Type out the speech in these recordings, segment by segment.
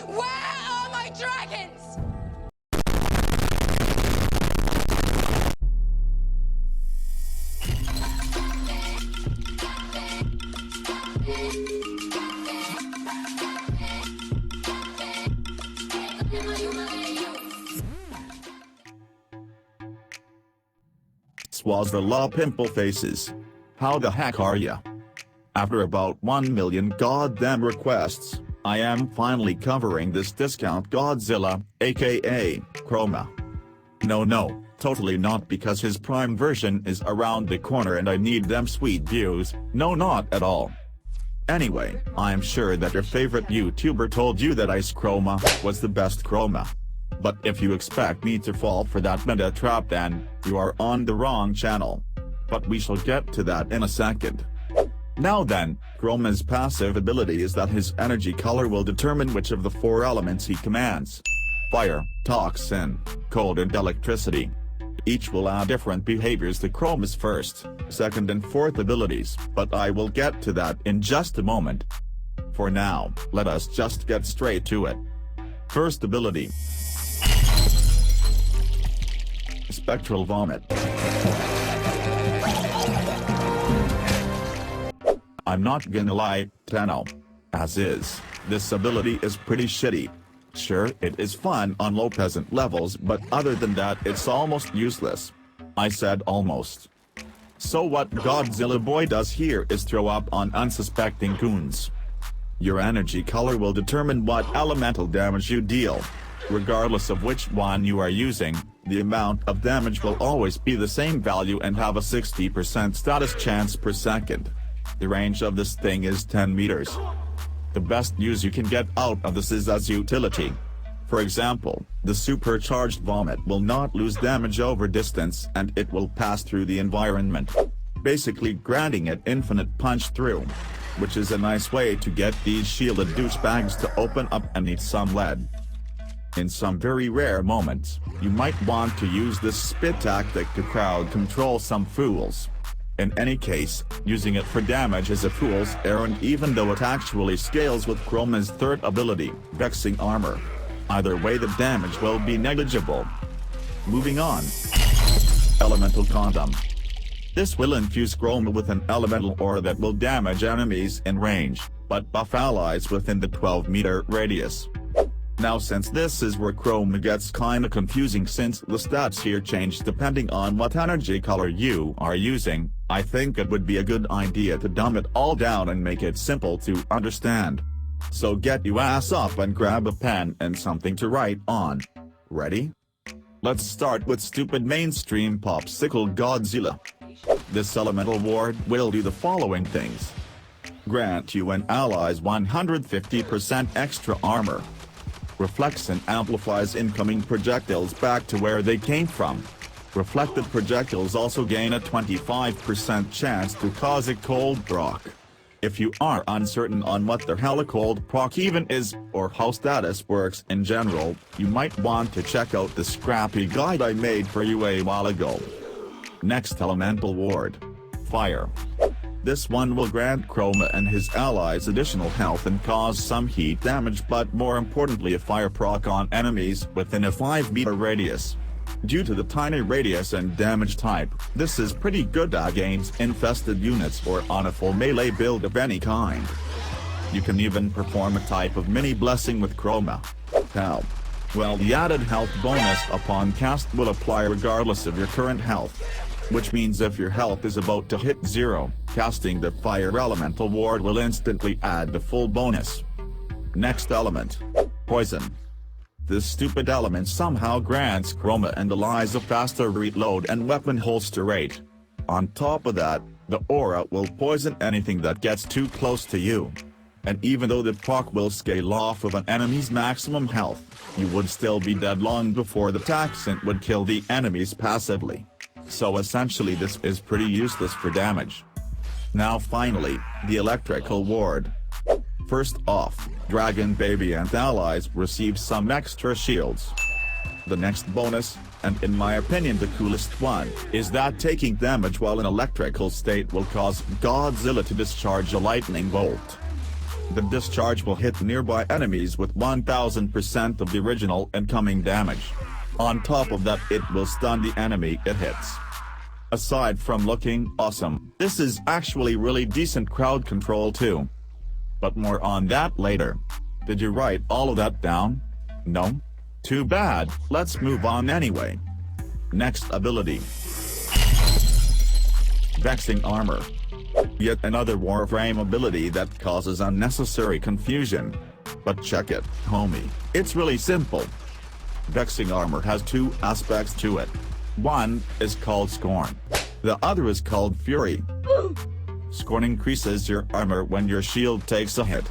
Where are my dragons? Swazala pimple faces. How the heck are ya? After about 1 million goddamn requests, I am finally covering this discount Godzilla, aka Chroma. No, totally not, because his Prime version is around the corner and I need them sweet views, no, not at all. Anyway, I'm sure that your favorite YouTuber told you that Ice Chroma was the best Chroma. But if you expect me to fall for that meta trap, then you are on the wrong channel. But we shall get to that in a second. Now then, Chroma's passive ability is that his energy color will determine which of the 4 elements he commands: fire, toxin, cold and electricity. Each will add different behaviors to Chroma's first, second and fourth abilities, but I will get to that in just a moment. For now, let us just get straight to it. First ability: Spectral Vomit. I'm not gonna lie, Tenno. As is, this ability is pretty shitty. Sure, it is fun on low peasant levels, but other than that it's almost useless. I said almost. So what Godzilla boy does here is throw up on unsuspecting goons. Your energy color will determine what elemental damage you deal. Regardless of which one you are using, the amount of damage will always be the same value and have a 60% status chance per second. The range of this thing is 10 meters. The best use you can get out of this is as utility. For example, the supercharged vomit will not lose damage over distance and it will pass through the environment, basically granting it infinite punch through. Which is a nice way to get these shielded douchebags to open up and eat some lead. In some very rare moments, you might want to use this spit tactic to crowd control some fools. In any case, using it for damage is a fool's errand, even though it actually scales with Chroma's third ability, Vexing Armour. Either way the damage will be negligible. Moving on. Elemental Condom. This will infuse Chroma with an elemental aura that will damage enemies in range, but buff allies within the 12-meter radius. Now since this is where Chroma gets kinda confusing, since the stats here change depending on what energy color you are using, I think it would be a good idea to dumb it all down and make it simple to understand. So get your ass up and grab a pen and something to write on. Ready? Let's start with stupid mainstream popsicle Godzilla. This elemental ward will do the following things. Grant you and allies 150% extra armor. Reflects and amplifies incoming projectiles back to where they came from. Reflected projectiles also gain a 25% chance to cause a cold proc. If you are uncertain on what the hell a cold proc even is, or how status works in general, you might want to check out the scrappy guide I made for you a while ago. Next elemental ward. Fire. This one will grant Chroma and his allies additional health and cause some heat damage, but more importantly a fire proc on enemies within a 5-meter radius. Due to the tiny radius and damage type, this is pretty good against infested units or on a full melee build of any kind. You can even perform a type of mini blessing with Chroma. How? Well, the added health bonus upon cast will apply regardless of your current health. Which means if your health is about to hit 0, casting the fire elemental ward will instantly add the full bonus. Next element. Poison. This stupid element somehow grants Chroma and allies a faster reload and weapon holster rate. On top of that, the aura will poison anything that gets too close to you. And even though the proc will scale off of an enemy's maximum health, you would still be dead long before the toxin would kill the enemies passively. So essentially this is pretty useless for damage. Now finally, the electrical ward. First off, Dragon Baby and allies receive some extra shields. The next bonus, and in my opinion the coolest one, is that taking damage while in electrical state will cause Godzilla to discharge a lightning bolt. The discharge will hit nearby enemies with 1000% of the original incoming damage. On top of that, it will stun the enemy it hits. Aside from looking awesome, this is actually really decent crowd control too. But more on that later. Did you write all of that down? No? Too bad, let's move on anyway. Next ability. Vexing Armour. Yet another Warframe ability that causes unnecessary confusion. But check it, homie, it's really simple. Vexing Armour has two aspects to it. One is called Scorn. The other is called Fury. Scorn increases your armor when your shield takes a hit.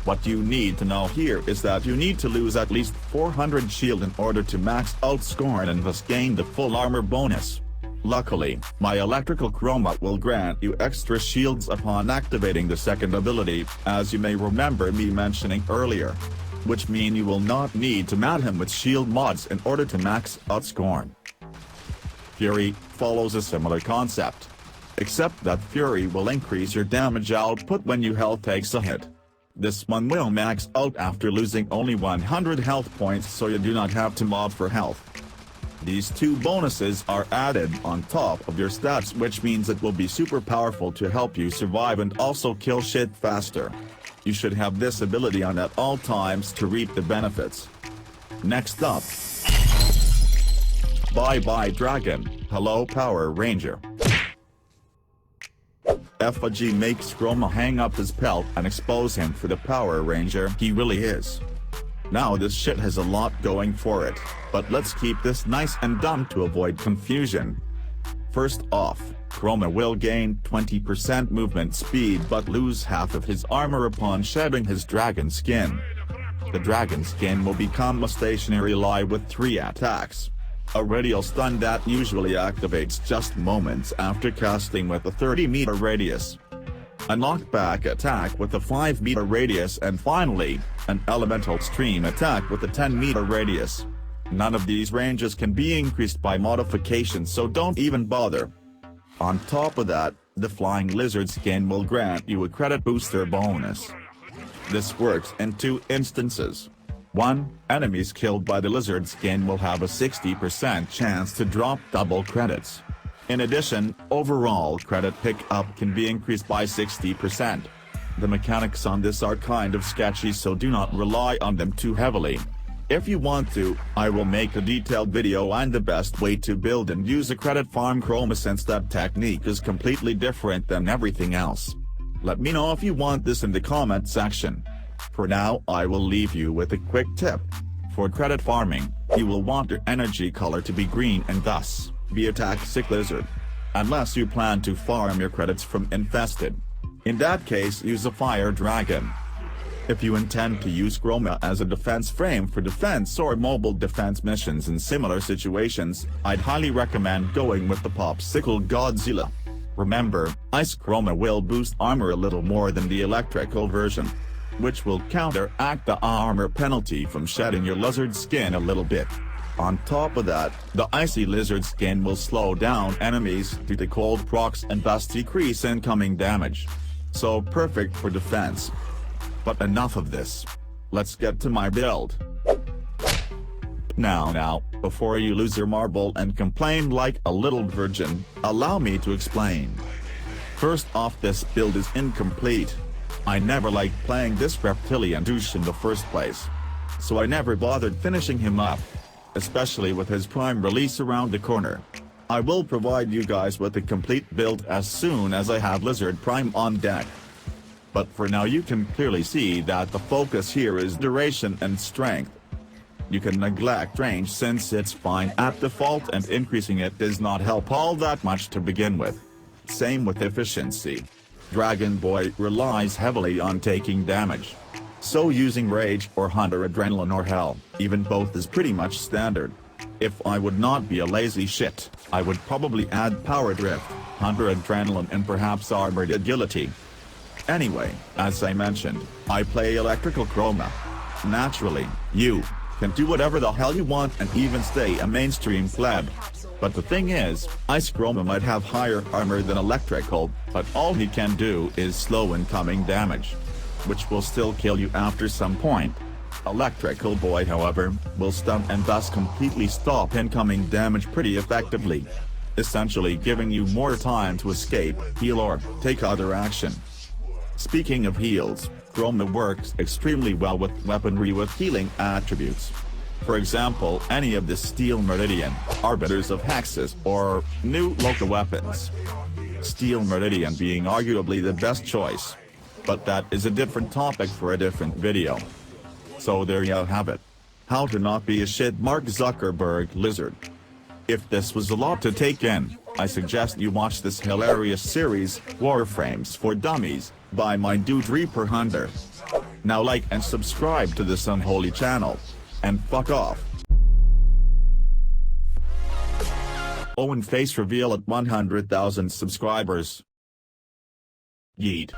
What you need to know here is that you need to lose at least 400 shield in order to max out Scorn and thus gain the full armor bonus. Luckily, my electrical Chroma will grant you extra shields upon activating the second ability, as you may remember me mentioning earlier. Which mean you will not need to mat him with shield mods in order to max out Scorn. Fury follows a similar concept. Except that Fury will increase your damage output when your health takes a hit. This one will max out after losing only 100 health points, so you do not have to mod for health. These two bonuses are added on top of your stats, which means it will be super powerful to help you survive and also kill shit faster. You should have this ability on at all times to reap the benefits. Next up. Bye bye Dragon, hello Power Ranger. Effigy makes Chroma hang up his pelt and expose him for the Power Ranger he really is. Now this shit has a lot going for it, but let's keep this nice and dumb to avoid confusion. First off, Chroma will gain 20% movement speed but lose half of his armor upon shedding his dragon skin. The dragon skin will become a stationary lie with 3 attacks. A radial stun that usually activates just moments after casting with a 30-meter radius. A knockback attack with a 5-meter radius, and finally, an elemental stream attack with a 10-meter radius. None of these ranges can be increased by modification, so don't even bother. On top of that, the flying lizard skin will grant you a credit booster bonus. This works in 2 instances. 1. Enemies killed by the lizard skin will have a 60% chance to drop double credits. In addition, overall credit pickup can be increased by 60%. The mechanics on this are kind of sketchy, so do not rely on them too heavily. If you want to, I will make a detailed video on the best way to build and use a credit farm Chroma, since that technique is completely different than everything else. Let me know if you want this in the comment section. For now, I will leave you with a quick tip. For credit farming, you will want your energy color to be green and thus be a toxic lizard. Unless you plan to farm your credits from infested. In that case, use a fire dragon. If you intend to use Chroma as a defense frame for defense or mobile defense missions in similar situations, I'd highly recommend going with the Popsicle Godzilla. Remember, Ice Chroma will boost armor a little more than the electrical version, which will counteract the armor penalty from shedding your lizard skin a little bit. On top of that, the icy lizard skin will slow down enemies due to cold procs and thus decrease incoming damage. So perfect for defense. But enough of this. Let's get to my build. Now, before you lose your marble and complain like a little virgin, allow me to explain. First off, this build is incomplete. I never liked playing this reptilian douche in the first place. So I never bothered finishing him up. Especially with his prime release around the corner. I will provide you guys with a complete build as soon as I have Lizard Prime on deck. But for now, you can clearly see that the focus here is duration and strength. You can neglect range since it's fine at default, and increasing it does not help all that much to begin with. Same with efficiency. Dragon Boy relies heavily on taking damage. So using Rage or Hunter Adrenaline or Hell, even both, is pretty much standard. If I would not be a lazy shit, I would probably add Power Drift, Hunter Adrenaline and perhaps Armored Agility. Anyway, as I mentioned, I play Electrical Chroma. Naturally, you can do whatever the hell you want and even stay a mainstream pleb. But the thing is, Ice Chroma might have higher armor than Electrical, but all he can do is slow incoming damage. which will still kill you after some point. Electrical Boy, however, will stun and thus completely stop incoming damage pretty effectively, essentially giving you more time to escape, heal or take other action. Speaking of heals, Chroma works extremely well with weaponry with healing attributes. For example, any of the Steel Meridian, Arbiters of Hexes, or new local weapons. Steel Meridian being arguably the best choice. But that is a different topic for a different video. So there you have it. How to not be a shit Mark Zuckerberg lizard. If this was a lot to take in, I suggest you watch this hilarious series, Warframes for Dummies, by my dude Reaper Hunter. Now like and subscribe to this unholy channel. And fuck off. Owen face reveal at 100,000 subscribers. Yeet.